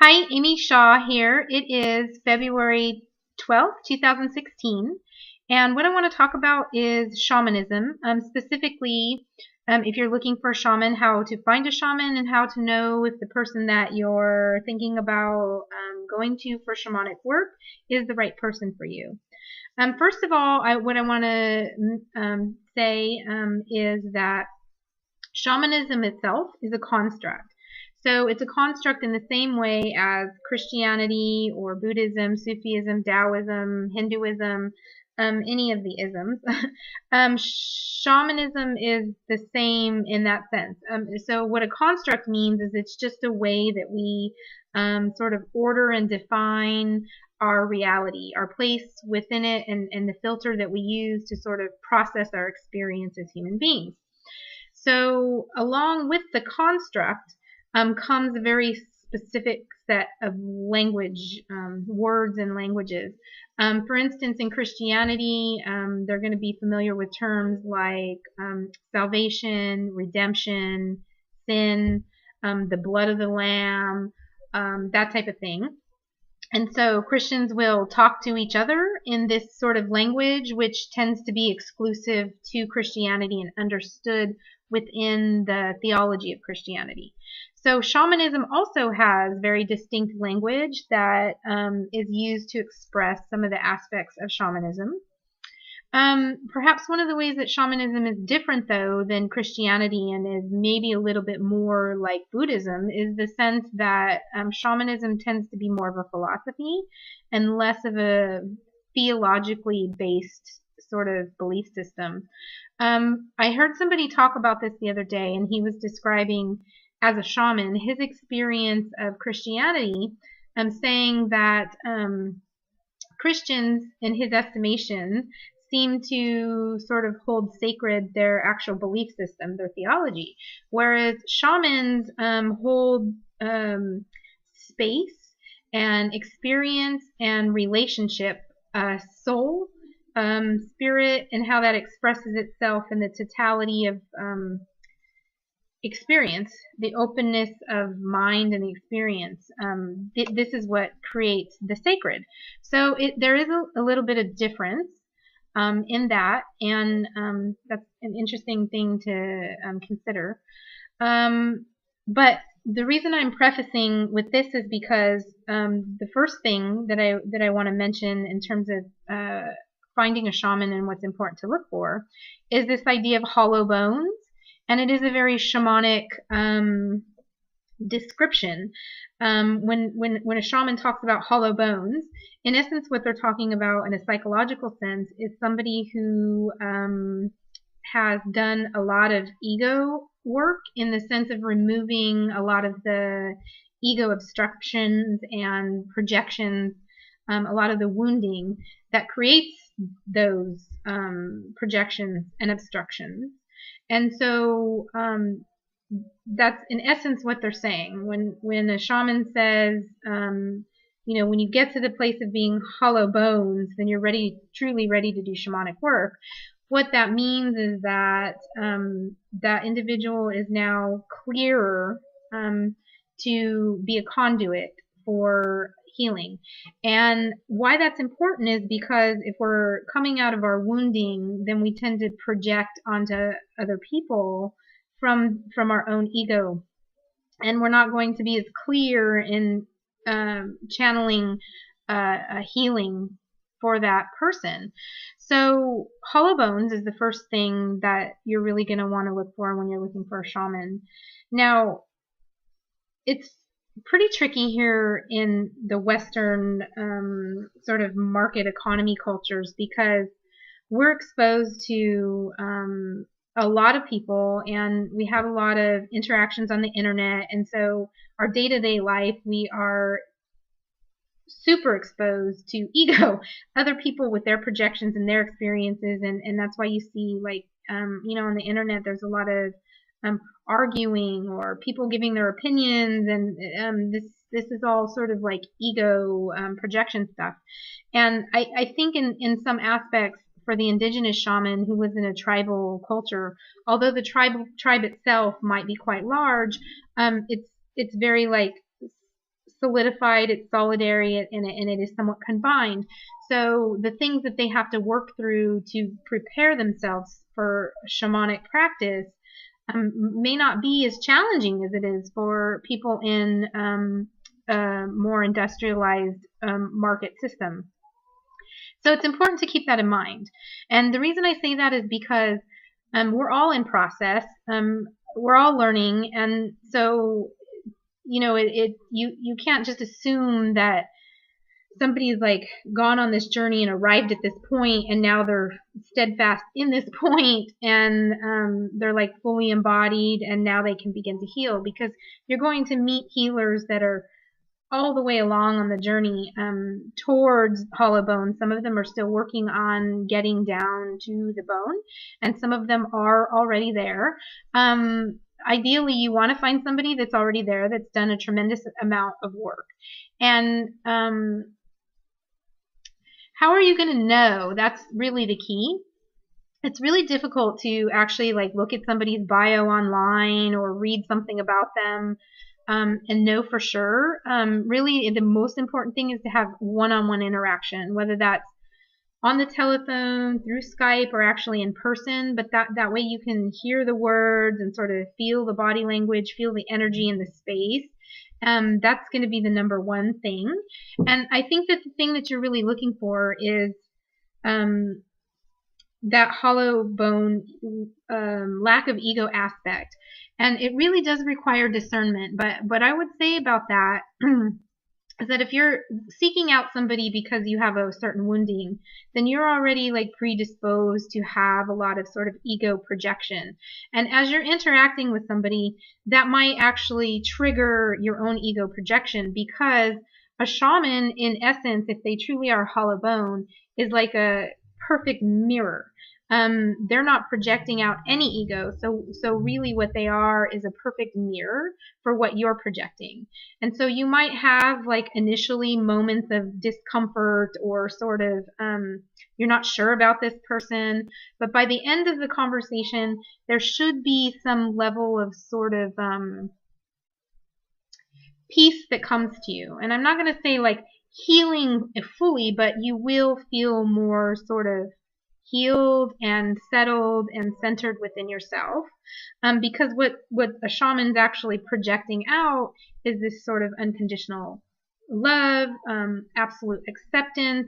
Hi, Amy Shaw here. It is February 12th, 2016, and what I want to talk about is shamanism, specifically if you're looking for a shaman, how to find a shaman and how to know if the person that you're thinking about going to for shamanic work is the right person for you. First of all, what I want to say is that shamanism itself is a construct. So it's a construct in the same way as Christianity or Buddhism, Sufism, Taoism, Hinduism, any of the isms. Shamanism is the same in that sense. So what a construct means is it's just a way that we sort of order and define our reality, our place within it, and the filter that we use to sort of process our experience as human beings. So along with the construct comes a very specific set of language, words and languages. For instance, in Christianity, they're going to be familiar with terms like salvation, redemption, sin, the blood of the Lamb, that type of thing. And so Christians will talk to each other in this sort of language, which tends to be exclusive to Christianity and understood within the theology of Christianity. So shamanism also has very distinct language that is used to express some of the aspects of shamanism. Perhaps one of the ways that shamanism is different, though, than Christianity and is maybe a little bit more like Buddhism is the sense that shamanism tends to be more of a philosophy and less of a theologically based sort of belief system. I heard somebody talk about this the other day, and he was describing as a shaman his experience of Christianity, saying that Christians, in his estimation, seem to sort of hold sacred their actual belief system, their theology, whereas shamans hold space and experience and relationship, soul, spirit, and how that expresses itself in the totality of experience, the openness of mind and the experience. This is what creates the sacred. So there is a little bit of difference in that, and that's an interesting thing to consider. But the reason I'm prefacing with this is because the first thing that I want to mention in terms of finding a shaman and what's important to look for is this idea of hollow bones, and it is a very shamanic description. When a shaman talks about hollow bones, in essence, what they're talking about in a psychological sense is somebody who has done a lot of ego work in the sense of removing a lot of the ego obstructions and projections, a lot of the wounding that creates those projections and obstructions. And so that's in essence what they're saying. When a shaman says, when you get to the place of being hollow bones, then you're truly ready to do shamanic work. What that means is that that individual is now clearer to be a conduit for healing. And why that's important is because if we're coming out of our wounding, then we tend to project onto other people from our own ego, and we're not going to be as clear in channeling a healing for that person. So hollow bones is the first thing that you're really going to want to look for when you're looking for a shaman. Now, it's pretty tricky here in the Western sort of market economy cultures because we're exposed to a lot of people, and we have a lot of interactions on the internet, and so our day-to-day life, we are super exposed to ego, other people with their projections and their experiences, and that's why you see, like, on the internet, there's a lot of arguing or people giving their opinions, and this is all sort of like ego projection stuff. And I think in some aspects, for the indigenous shaman who lives in a tribal culture, although the tribe itself might be quite large, it's very like solidified, it's solidary, and it is somewhat confined. So the things that they have to work through to prepare themselves for shamanic practice may not be as challenging as it is for people in a more industrialized market system. So it's important to keep that in mind. And the reason I say that is because we're all in process. We're all learning, and so you can't just assume that somebody's like gone on this journey and arrived at this point, and now they're steadfast in this point, and they're like fully embodied, and now they can begin to heal. Because you're going to meet healers that are all the way along on the journey towards hollow bone. Some of them are still working on getting down to the bone, and some of them are already there. Ideally, you want to find somebody that's already there, that's done a tremendous amount of work. And how are you going to know? That's really the key. It's really difficult to actually like look at somebody's bio online or read something about them and know for sure. Really, the most important thing is to have one-on-one interaction, whether that's on the telephone, through Skype, or actually in person. But that way you can hear the words and sort of feel the body language, feel the energy in the space. That's going to be the number one thing. And I think that the thing that you're really looking for is that hollow bone lack of ego aspect. And it really does require discernment. But what I would say about that is that if you're seeking out somebody because you have a certain wounding, then you're already like predisposed to have a lot of sort of ego projection. And as you're interacting with somebody, that might actually trigger your own ego projection, because a shaman, in essence, if they truly are hollow bone, is like a perfect mirror. They're not projecting out any ego. So really what they are is a perfect mirror for what you're projecting. And so you might have like initially moments of discomfort or sort of, you're not sure about this person, but by the end of the conversation, there should be some level of sort of, peace that comes to you. And I'm not going to say like healing fully, but you will feel more sort of healed and settled and centered within yourself, because what a shaman's actually projecting out is this sort of unconditional love, absolute acceptance,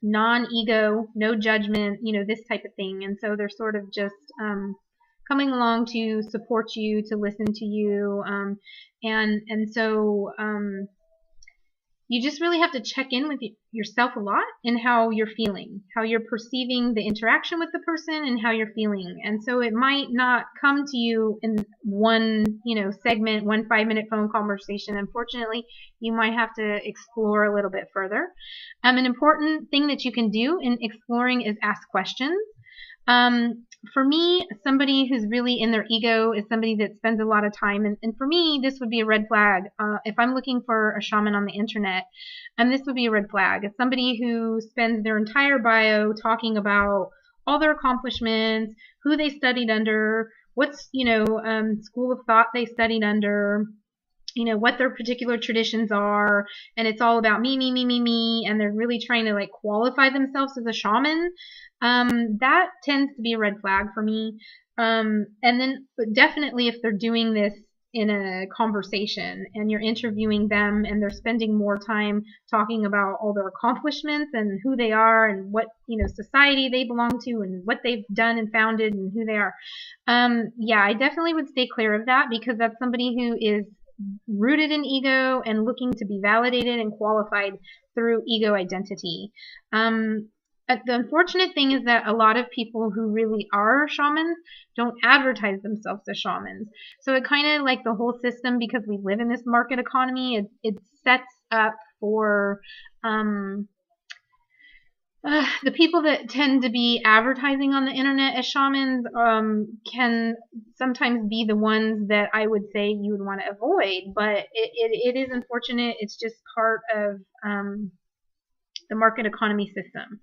non-ego, no judgment, this type of thing. And so they're sort of just coming along to support you, to listen to you, and so you just really have to check in with yourself a lot in how you're feeling, how you're perceiving the interaction with the person, and how you're feeling. And so it might not come to you in one, segment, 1 5-minute phone conversation. Unfortunately, you might have to explore a little bit further. An important thing that you can do in exploring is ask questions. For me, somebody who's really in their ego is somebody that spends a lot of time, and for me, this would be a red flag. If I'm looking for a shaman on the internet, this would be a red flag. It's somebody who spends their entire bio talking about all their accomplishments, who they studied under, what's, school of thought they studied under, what their particular traditions are, and it's all about me, me, me, me, me, and they're really trying to like qualify themselves as a shaman. That tends to be a red flag for me. And then definitely if they're doing this in a conversation and you're interviewing them and they're spending more time talking about all their accomplishments and who they are and what, society they belong to and what they've done and founded and who they are. Yeah, I definitely would stay clear of that, because that's somebody who is rooted in ego and looking to be validated and qualified through ego identity. The unfortunate thing is that a lot of people who really are shamans don't advertise themselves as shamans. So it kind of like the whole system, because we live in this market economy, it sets up for the people that tend to be advertising on the internet as shamans can sometimes be the ones that I would say you would want to avoid. But it is unfortunate. It's just part of the market economy system.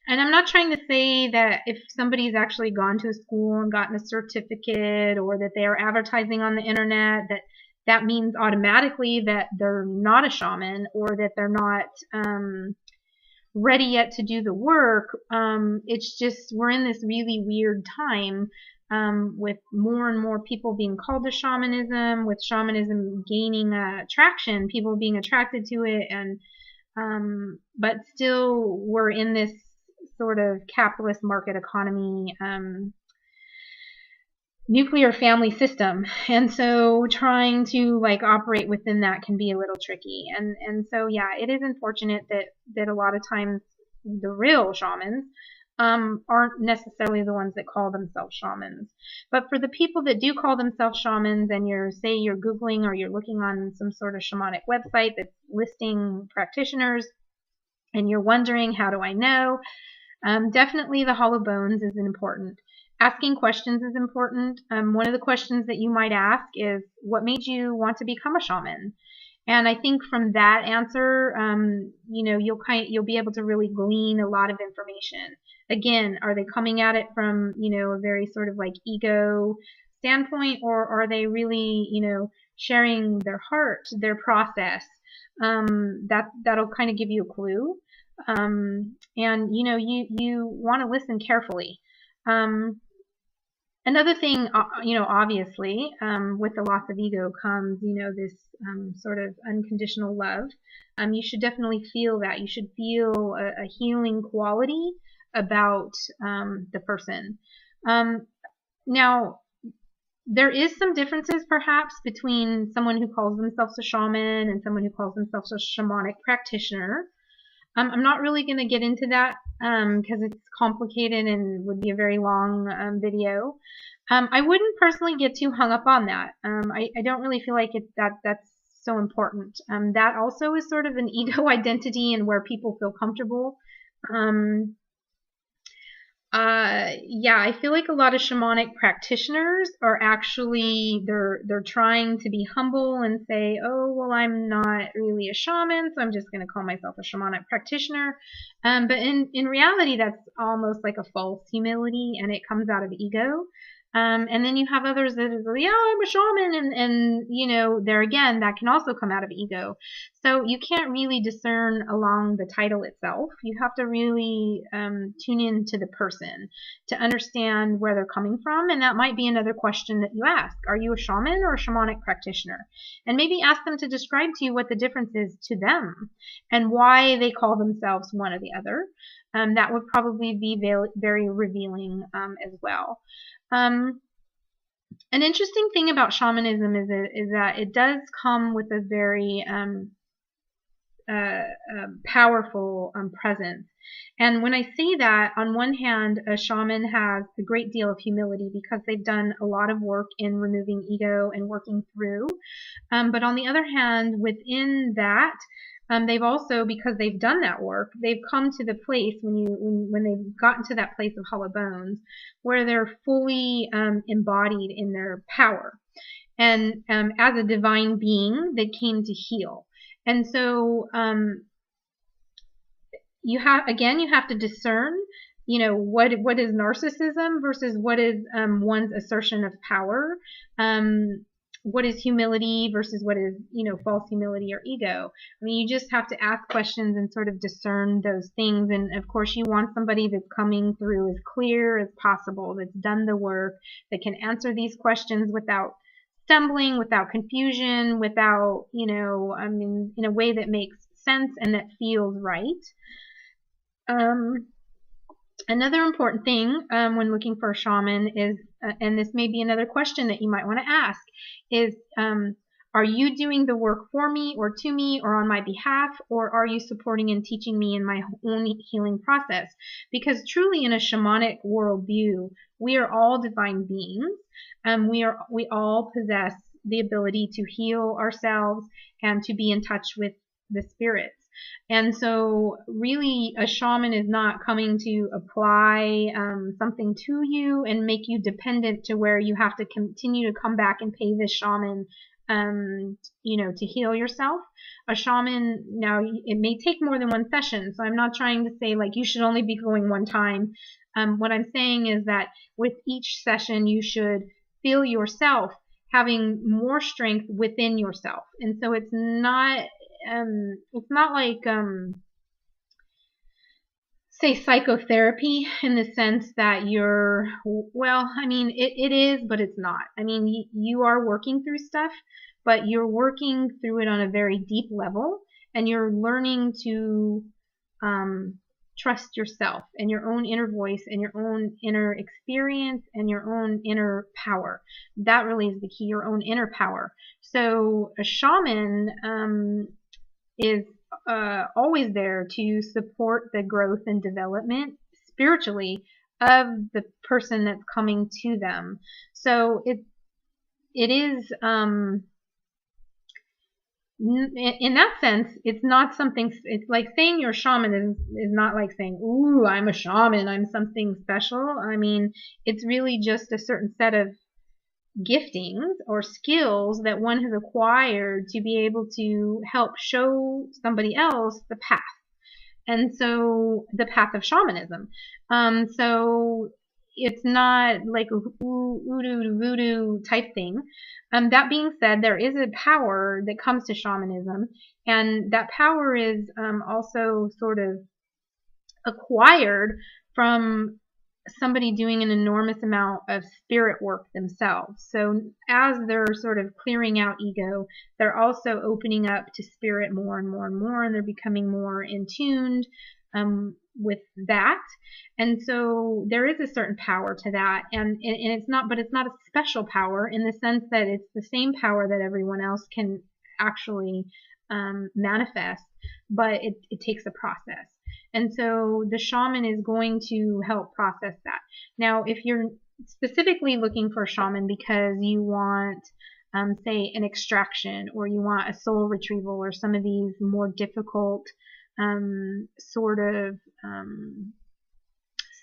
And I'm not trying to say that if somebody's actually gone to a school and gotten a certificate, or that they are advertising on the internet, that means automatically that they're not a shaman, or that they're not ready yet to do the work. It's just, we're in this really weird time, with more and more people being called to shamanism, with shamanism gaining traction, people being attracted to it, and but still we're in this sort of capitalist market economy, nuclear family system, and so trying to like operate within that can be a little tricky. And so yeah, it is unfortunate that a lot of times the real shamans aren't necessarily the ones that call themselves shamans. But for the people that do call themselves shamans, and you're Googling or you're looking on some sort of shamanic website that's listing practitioners, and you're wondering, how do I know? Definitely the hollow bones is important. Asking questions is important. One of the questions that you might ask is, what made you want to become a shaman? And I think from that answer, you'll be able to really glean a lot of information. Again, are they coming at it from, a very sort of like ego standpoint, or are they really, sharing their heart, their process? That'll kind of give you a clue. And you want to listen carefully. Another thing, obviously, with the loss of ego comes, this sort of unconditional love. You should definitely feel that. You should feel a healing quality about the person. Now, there is some differences, perhaps, between someone who calls themselves a shaman and someone who calls themselves a shamanic practitioner. I'm not really going to get into that because it's complicated and would be a very long video. I wouldn't personally get too hung up on that. I don't really feel like that's so important. That also is sort of an ego identity and where people feel comfortable. Yeah, I feel like a lot of shamanic practitioners are actually, they're trying to be humble and say, oh, well, I'm not really a shaman, so I'm just going to call myself a shamanic practitioner. But in reality, that's almost like a false humility, and it comes out of ego. And then you have others that are, yeah, I'm a shaman, and there again, that can also come out of ego. So you can't really discern along the title itself. You have to really tune in to the person to understand where they're coming from, and that might be another question that you ask. Are you a shaman or a shamanic practitioner? And maybe ask them to describe to you what the difference is to them and why they call themselves one or the other. That would probably be very, very revealing as well. An interesting thing about shamanism is that it does come with a very powerful presence. And when I say that, on one hand, a shaman has a great deal of humility because they've done a lot of work in removing ego and working through. But on the other hand, within that, they've also, because they've done that work, they've come to the place when they've gotten to that place of hollow bones where they're fully embodied in their power, and as a divine being that came to heal. And so you have to discern, what is narcissism versus what is one's assertion of power. What is humility versus what is, false humility or ego. I mean, you just have to ask questions and sort of discern those things. And of course, you want somebody that's coming through as clear as possible, that's done the work, that can answer these questions without stumbling, without confusion, without, in a way that makes sense and that feels right. Another important thing when looking for a shaman is, and this may be another question that you might want to ask, is are you doing the work for me or to me or on my behalf, or are you supporting and teaching me in my own healing process? Because truly in a shamanic worldview, we are all divine beings. We all possess the ability to heal ourselves and to be in touch with the spirits. And so really a shaman is not coming to apply something to you and make you dependent to where you have to continue to come back and pay this shaman to heal yourself. A shaman, now it may take more than one session, so I'm not trying to say like you should only be going one time. What I'm saying is that with each session you should feel yourself having more strength within yourself. And so it's not like say psychotherapy in the sense that you're, well, I mean, it is, but it's not. I mean, you are working through stuff, but you're working through it on a very deep level, and you're learning to trust yourself and your own inner voice and your own inner experience and your own inner power. That really is the key, your own inner power. So a shaman is always there to support the growth and development spiritually of the person that's coming to them. So it is in that sense, it's not something, it's like saying you're a shaman is not like saying, ooh, I'm a shaman, I'm something special. I mean, it's really just a certain set of giftings or skills that one has acquired to be able to help show somebody else the path. And so the path of shamanism. So it's not like a voodoo type thing. That being said, there is a power that comes to shamanism, and that power is also sort of acquired from somebody doing an enormous amount of spirit work themselves. So as they're sort of clearing out ego, they're also opening up to spirit more and more and more, and they're becoming more in tuned with that. And so there is a certain power to that, and it's not, but it's not a special power in the sense that it's the same power that everyone else can actually manifest, but it takes a process. And so the shaman is going to help process that. Now, if you're specifically looking for a shaman because you want, say, an extraction, or you want a soul retrieval, or some of these more difficult sort of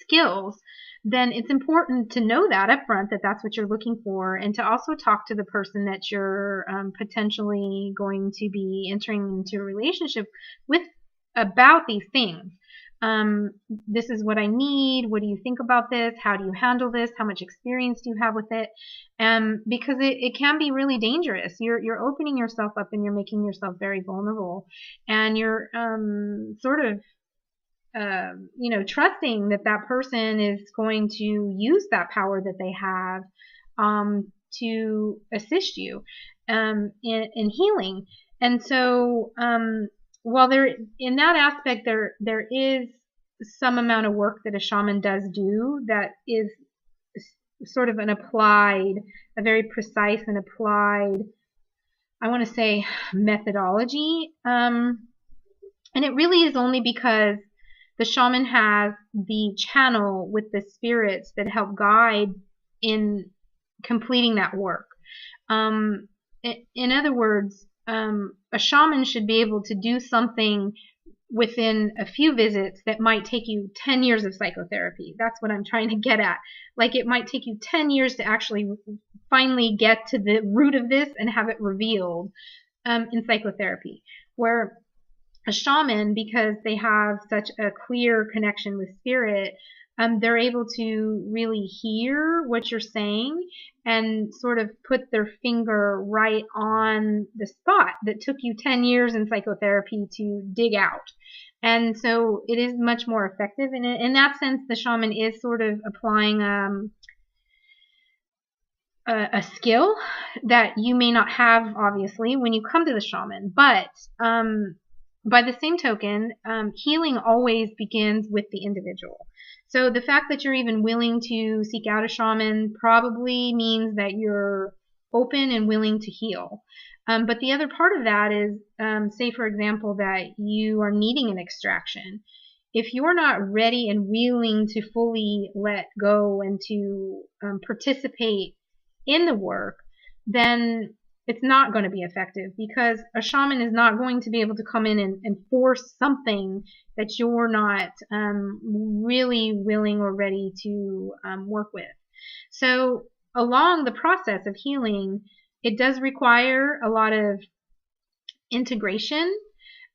skills, then it's important to know that up front, that that's what you're looking for, and to also talk to the person that you're potentially going to be entering into a relationship with about these things. This is what I need. What do you think about this? How do you handle this? How much experience do you have with it? Because it can be really dangerous. You're opening yourself up, and you're making yourself very vulnerable, and you're sort of trusting that that person is going to use that power that they have to assist you in healing. And so while there, in that aspect, there is some amount of work that a shaman does do that is sort of a very precise and applied, I want to say, methodology. And it really is only because the shaman has the channel with the spirits that help guide in completing that work. In other words, a shaman should be able to do something within a few visits that might take you 10 years of psychotherapy. That's what I'm trying to get at. Like, it might take you 10 years to actually finally get to the root of this and have it revealed in psychotherapy. Where a shaman, because they have such a clear connection with spirit, they're able to really hear what you're saying and sort of put their finger right on the spot that took you 10 years in psychotherapy to dig out. And so it is much more effective. And in that sense, the shaman is sort of applying a skill that you may not have, obviously, when you come to the shaman. But by the same token, healing always begins with the individual. So the fact that you're even willing to seek out a shaman probably means that you're open and willing to heal. But the other part of that is, say, for example, that you are needing an extraction. If you're not ready and willing to fully let go and to participate in the work, then it's not going to be effective, because a shaman is not going to be able to come in and force something that you're not really willing or ready to work with. So along the process of healing, it does require a lot of integration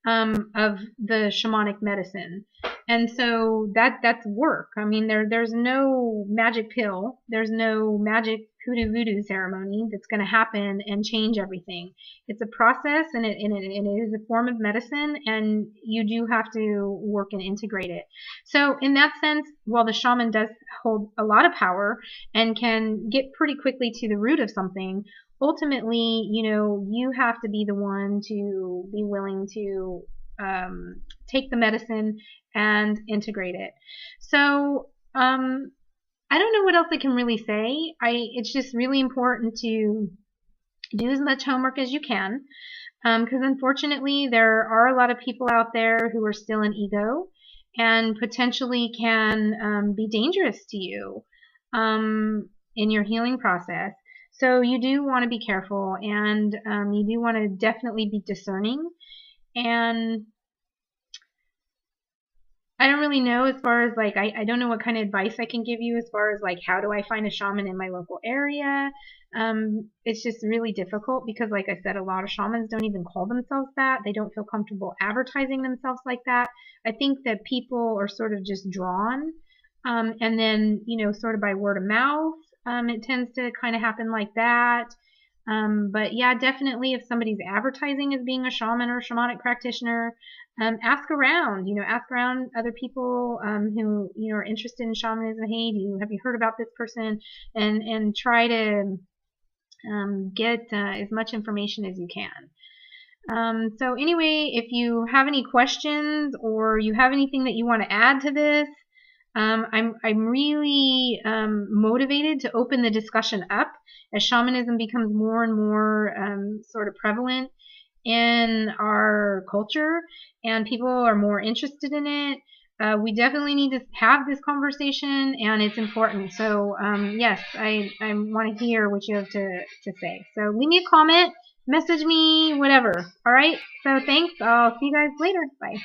of the shamanic medicine. And so that's work. I mean, there's no magic pill. There's no magic hoodoo voodoo ceremony that's going to happen and change everything. It's a process, and it is a form of medicine, and you do have to work and integrate it. So in that sense, while the shaman does hold a lot of power and can get pretty quickly to the root of something, ultimately, you have to be the one to be willing to take the medicine and integrate it. So I don't know what else I can really say. It's just really important to do as much homework as you can, because unfortunately there are a lot of people out there who are still in ego and potentially can be dangerous to you in your healing process. So you do want to be careful, and you do want to definitely be discerning. And I don't really know as far as like, I don't know what kind of advice I can give you as far as like, how do I find a shaman in my local area? It's just really difficult because, like I said, a lot of shamans don't even call themselves that. They don't feel comfortable advertising themselves like that. I think that people are sort of just drawn, and then, sort of by word of mouth, it tends to kind of happen like that. But yeah, definitely if somebody's advertising as being a shaman or a shamanic practitioner, ask around, ask around other people who, are interested in shamanism. Hey, have you heard about this person? And try to get as much information as you can. So anyway, if you have any questions or you have anything that you want to add to this, I'm really motivated to open the discussion up as shamanism becomes more and more sort of prevalent in our culture and people are more interested in it. We definitely need to have this conversation, and it's important. So yes, I want to hear what you have to say. So leave me a comment, message me, whatever. All right. So thanks. I'll see you guys later. Bye.